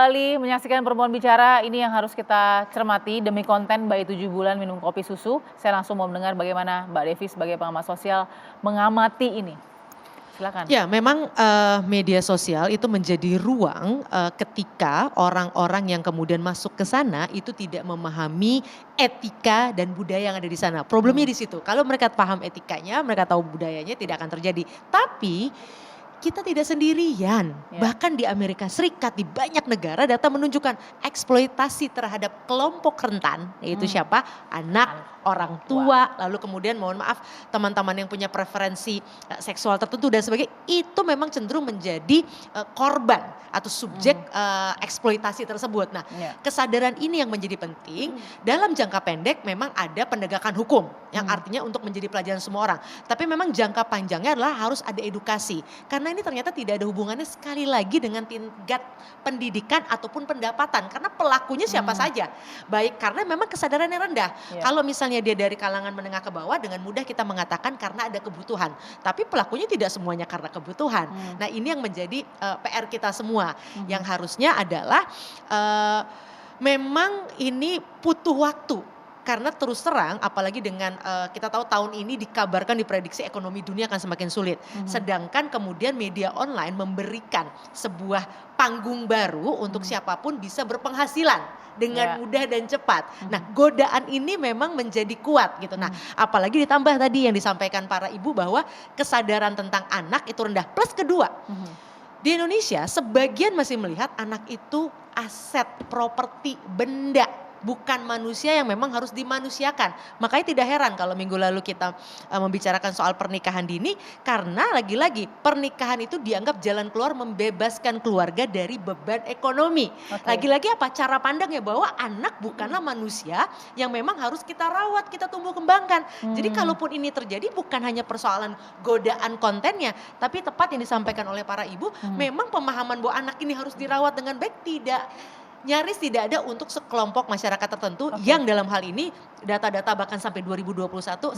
kembali menyaksikan Perempuan Bicara. Ini yang harus kita cermati demi konten bayi 7 bulan minum kopi susu. Saya langsung mau mendengar bagaimana Mbak Devi sebagai pengamat sosial mengamati ini. Silakan. Ya, memang media sosial itu menjadi ruang ketika orang-orang yang kemudian masuk ke sana itu tidak memahami etika dan budaya yang ada di sana. Problemnya di situ. Kalau mereka paham etikanya, mereka tahu budayanya, tidak akan terjadi. Tapi kita tidak sendirian. Bahkan di Amerika Serikat, di banyak negara data menunjukkan eksploitasi terhadap kelompok rentan, yaitu siapa? Anak, orang tua, lalu kemudian mohon maaf teman-teman yang punya preferensi seksual tertentu dan sebagainya, itu memang cenderung menjadi korban atau subjek eksploitasi tersebut. Nah, kesadaran ini yang menjadi penting. Dalam jangka pendek memang ada penegakan hukum yang artinya untuk menjadi pelajaran semua orang. Tapi memang jangka panjangnya adalah harus ada edukasi. Karena ini ternyata tidak ada hubungannya sekali lagi dengan tingkat pendidikan ataupun pendapatan. Karena pelakunya siapa saja. Baik karena memang kesadarannya rendah. Kalau misalnya dia dari kalangan menengah ke bawah, dengan mudah kita mengatakan karena ada kebutuhan. Tapi pelakunya tidak semuanya karena kebutuhan. Nah, ini yang menjadi PR kita semua. Yang harusnya adalah memang ini butuh waktu. Karena terus terang apalagi dengan kita tahu tahun ini dikabarkan diprediksi ekonomi dunia akan semakin sulit. Sedangkan kemudian media online memberikan sebuah panggung baru untuk siapapun bisa berpenghasilan dengan mudah dan cepat. Nah, godaan ini memang menjadi kuat gitu. Nah, apalagi ditambah tadi yang disampaikan para ibu bahwa kesadaran tentang anak itu rendah. Plus kedua, di Indonesia sebagian masih melihat anak itu aset, properti, benda. Bukan manusia yang memang harus dimanusiakan. Makanya tidak heran kalau minggu lalu kita membicarakan soal pernikahan dini. Karena lagi-lagi pernikahan itu dianggap jalan keluar membebaskan keluarga dari beban ekonomi. Lagi-lagi apa? Cara pandangnya bahwa anak bukanlah manusia yang memang harus kita rawat, kita tumbuh kembangkan. Jadi kalaupun ini terjadi bukan hanya persoalan godaan kontennya. Tapi tepat yang disampaikan oleh para ibu. Memang pemahaman bahwa anak ini harus dirawat dengan baik nyaris tidak ada untuk sekelompok masyarakat tertentu yang dalam hal ini data-data bahkan sampai 2021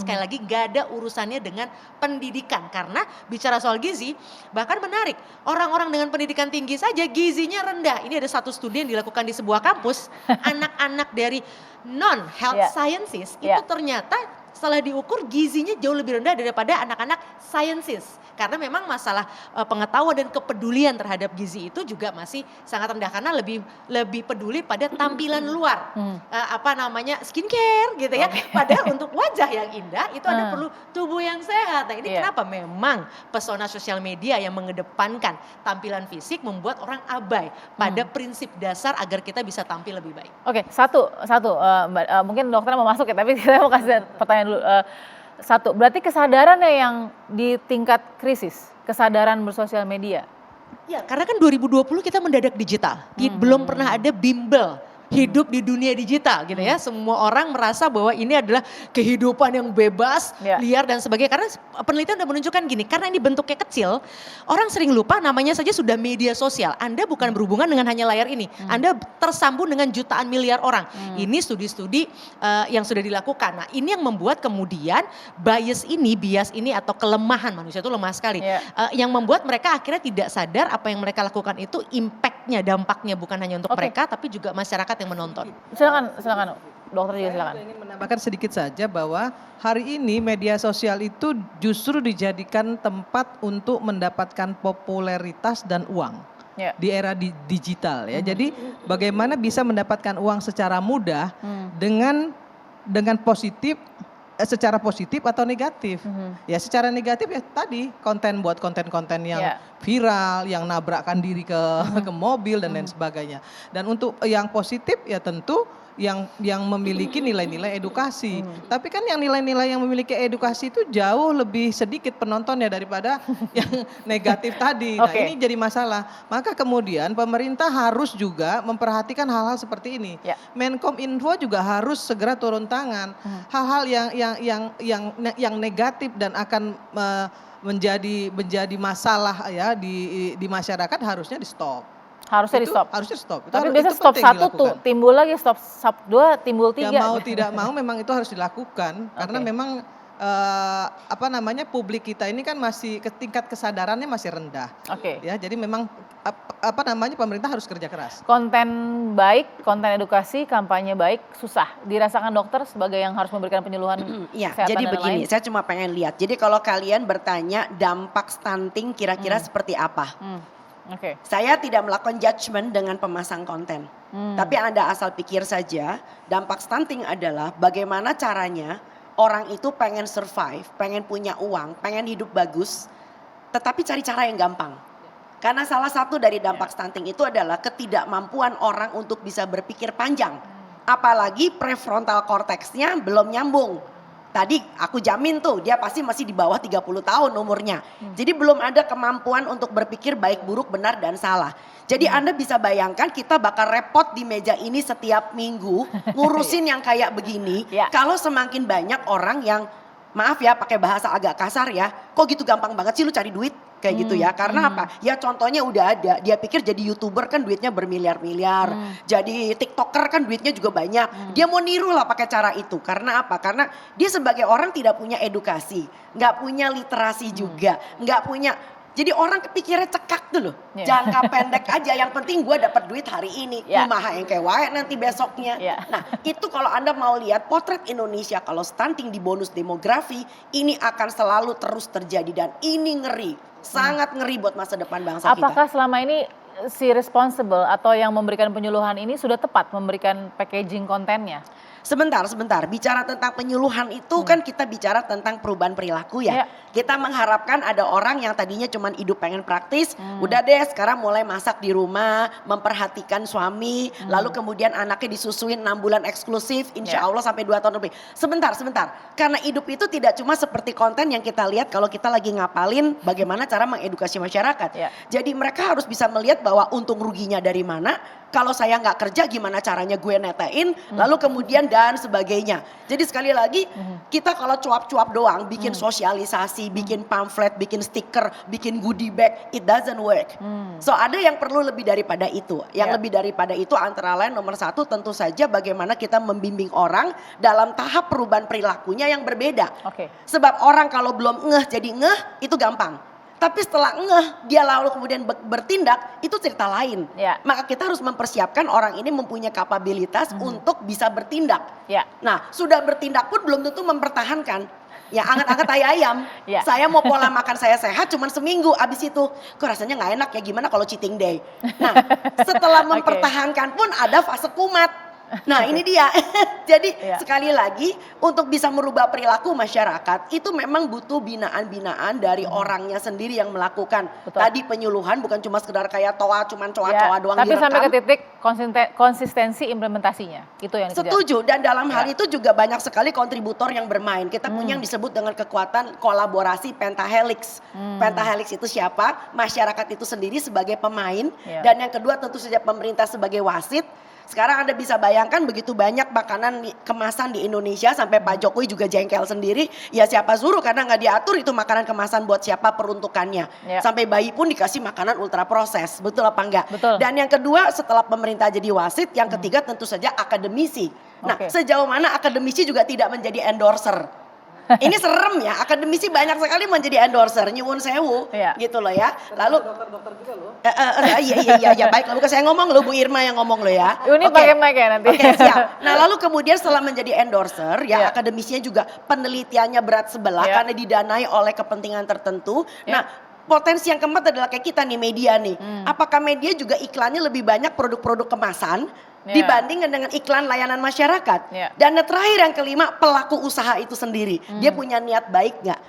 sekali lagi gak ada urusannya dengan pendidikan. Karena bicara soal gizi bahkan menarik, orang-orang dengan pendidikan tinggi saja gizinya rendah. Ini ada satu studi yang dilakukan di sebuah kampus, anak-anak dari non-health sciences itu ternyata setelah diukur gizinya jauh lebih rendah daripada anak-anak sciences. Karena memang masalah pengetahuan dan kepedulian terhadap gizi itu juga masih sangat rendah. Karena lebih peduli pada tampilan luar. Skincare gitu ya. Padahal untuk wajah yang indah itu ada perlu tubuh yang sehat. Nah, ini kenapa memang pesona sosial media yang mengedepankan tampilan fisik membuat orang abai pada prinsip dasar agar kita bisa tampil lebih baik. Oke, satu mungkin dokter mau masuk ya, tapi saya mau kasih pertanyaan dulu. Satu, berarti kesadarannya yang di tingkat krisis, kesadaran bersosial media. Ya, karena kan 2020 kita mendadak digital. Belum pernah ada bimbel hidup di dunia digital gitu ya. Semua orang merasa bahwa ini adalah kehidupan yang bebas, liar dan sebagainya. Karena penelitian sudah menunjukkan gini, karena ini bentuknya kecil, orang sering lupa namanya saja sudah media sosial. Anda bukan berhubungan dengan hanya layar ini. Anda tersambung dengan jutaan miliar orang. Ini studi-studi yang sudah dilakukan. Nah, ini yang membuat kemudian bias ini atau kelemahan manusia itu lemah sekali. Yang membuat mereka akhirnya tidak sadar apa yang mereka lakukan itu impactnya, dampaknya bukan hanya untuk mereka tapi juga masyarakat yang menonton. Silakan dokter juga silakan. Saya ingin menambahkan sedikit saja bahwa hari ini media sosial itu justru dijadikan tempat untuk mendapatkan popularitas dan uang di era digital ya. Jadi bagaimana bisa mendapatkan uang secara mudah dengan positif, secara positif atau negatif. Ya secara negatif ya tadi konten-konten yang viral, yang nabrakkan diri ke mobil dan lain sebagainya. Dan untuk yang positif ya tentu yang memiliki nilai-nilai edukasi. Tapi kan yang nilai-nilai yang memiliki edukasi itu jauh lebih sedikit penontonnya daripada yang negatif tadi. Nah, ini jadi masalah. Maka kemudian pemerintah harus juga memperhatikan hal-hal seperti ini. Menkominfo juga harus segera turun tangan. Hal-hal yang negatif dan akan menjadi masalah ya di masyarakat harusnya di-stop. Harusnya di-stop. Harusnya stop. Tapi biasanya stop 1 tuh timbul lagi, stop 2 timbul 3. Ya mau tidak mau memang itu harus dilakukan karena memang apa namanya, publik kita ini kan masih tingkat kesadarannya masih rendah. Oke. Ya, jadi memang apa namanya, pemerintah harus kerja keras. Konten baik, konten edukasi, kampanye baik susah dirasakan dokter sebagai yang harus memberikan penyuluhan Iya, kesehatan jadi dan begini, lain. saya cuma pengen lihat. Jadi kalau kalian bertanya dampak stunting kira-kira seperti apa? Oke. Saya tidak melakukan judgement dengan pemasang konten. Tapi Anda asal pikir saja, dampak stunting adalah bagaimana caranya orang itu pengen survive, pengen punya uang, pengen hidup bagus, tetapi cari cara yang gampang. Karena salah satu dari dampak stunting itu adalah ketidakmampuan orang untuk bisa berpikir panjang. Apalagi prefrontal cortexnya belum nyambung. Tadi aku jamin tuh dia pasti masih di bawah 30 tahun umurnya. Jadi belum ada kemampuan untuk berpikir baik buruk benar dan salah. Jadi Anda bisa bayangkan kita bakal repot di meja ini setiap minggu ngurusin yang kayak begini. Ya. Kalau semakin banyak orang yang maaf ya pakai bahasa agak kasar ya. Kok gitu gampang banget sih lu cari duit? Kayak gitu ya, karena apa? Ya contohnya udah ada, dia pikir jadi YouTuber kan duitnya bermiliar-miliar, jadi TikToker kan duitnya juga banyak. Dia mau niru lah pakai cara itu, karena apa? Karena dia sebagai orang tidak punya edukasi, nggak punya literasi juga, nggak punya. Jadi orang kepikirnya cekak tuh loh, jangka pendek aja. Yang penting gue dapat duit hari ini, kumaha yang kayak wae nanti besoknya. Nah itu kalau Anda mau lihat potret Indonesia kalau stunting di bonus demografi, ini akan selalu terus terjadi dan ini ngeri. Sangat ngeri buat masa depan bangsa kita. Apakah selama ini si responsible atau yang memberikan penyuluhan ini sudah tepat memberikan packaging kontennya? Sebentar. Bicara tentang penyuluhan itu kan kita bicara tentang perubahan perilaku ya. Kita mengharapkan ada orang yang tadinya cuma hidup pengen praktis, udah deh sekarang mulai masak di rumah, memperhatikan suami, lalu kemudian anaknya disusuin 6 bulan eksklusif, insya Allah sampai 2 tahun lebih. Sebentar. Karena hidup itu tidak cuma seperti konten yang kita lihat kalau kita lagi ngapalin bagaimana cara mengedukasi masyarakat. Jadi mereka harus bisa melihat bahwa untung ruginya dari mana, kalau saya nggak kerja gimana caranya gue netain, lalu kemudian dan sebagainya. Jadi sekali lagi kita kalau cuap-cuap doang bikin sosialisasi, bikin pamflet, bikin stiker, bikin goodie bag, it doesn't work. So ada yang perlu lebih daripada itu. Yang lebih daripada itu antara lain nomor 1 tentu saja bagaimana kita membimbing orang dalam tahap perubahan perilakunya yang berbeda. Sebab orang kalau belum ngeh jadi ngeh itu gampang. Tapi setelah ngeh dia lalu kemudian bertindak itu cerita lain. Maka kita harus mempersiapkan orang ini mempunyai kapabilitas untuk bisa bertindak. Nah sudah bertindak pun belum tentu mempertahankan. Ya anget-anget tai ayam. Saya mau pola makan saya sehat cuman seminggu, abis itu kok rasanya nggak enak ya, gimana kalau cheating day. Nah setelah mempertahankan pun ada fase kumat. Nah ini dia, jadi sekali lagi untuk bisa merubah perilaku masyarakat itu memang butuh binaan-binaan dari orangnya sendiri yang melakukan. Tadi penyuluhan bukan cuma sekedar kayak cuman coa doang tapi direkam. sampai ke titik konsistensi implementasinya, itu yang dikejar. Setuju, dan dalam hal itu juga banyak sekali kontributor yang bermain. Kita punya yang disebut dengan kekuatan kolaborasi pentahelix. Pentahelix itu siapa? Masyarakat itu sendiri sebagai pemain, dan yang kedua tentu saja pemerintah sebagai wasit. Sekarang Anda bisa bayangkan begitu banyak makanan kemasan di Indonesia sampai Pak Jokowi juga jengkel sendiri. Ya siapa suruh karena nggak diatur itu makanan kemasan buat siapa peruntukannya. Sampai bayi pun dikasih makanan ultra proses. Betul apa enggak? Dan yang kedua setelah pemerintah jadi wasit, yang ketiga tentu saja akademisi. Nah sejauh mana akademisi juga tidak menjadi endorser. Ini serem ya, akademisi banyak sekali menjadi endorser, nyuwun sewu gitu loh ya. Lalu dokter juga loh. Iya baik, bukan saya ngomong loh, Bu Irma yang ngomong loh ya. Ini pakai mic ya nanti. Siap. Nah lalu kemudian setelah menjadi endorser ya akademisinya juga penelitiannya berat sebelah karena didanai oleh kepentingan tertentu. Nah potensi yang keempat adalah kayak kita nih media nih. Apakah media juga iklannya lebih banyak produk-produk kemasan dibandingkan dengan iklan layanan masyarakat? Dan yang terakhir yang kelima pelaku usaha itu sendiri. Dia punya niat baik nggak?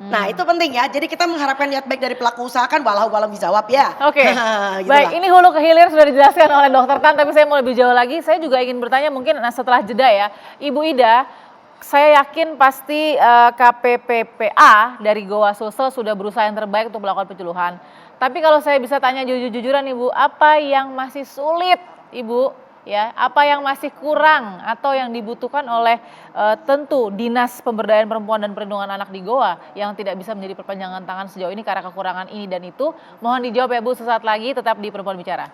Nah itu penting ya, jadi kita mengharapkan niat baik dari pelaku usaha kan walau dijawab ya. Gitu baik, ini hulu ke hilir sudah dijelaskan oleh Dokter Tan, tapi saya mau lebih jauh lagi. Saya juga ingin bertanya mungkin setelah jeda ya, Ibu Ida, saya yakin pasti KPPPA dari Goa Sulsel sudah berusaha yang terbaik untuk melakukan penyuluhan. Tapi kalau saya bisa tanya jujur-jujuran Ibu, apa yang masih sulit Ibu? Ya, apa yang masih kurang atau yang dibutuhkan oleh tentu Dinas Pemberdayaan Perempuan dan Perlindungan Anak di Goa yang tidak bisa menjadi perpanjangan tangan sejauh ini karena kekurangan ini dan itu. Mohon dijawab ya Bu sesaat lagi, tetap di Perempuan Bicara.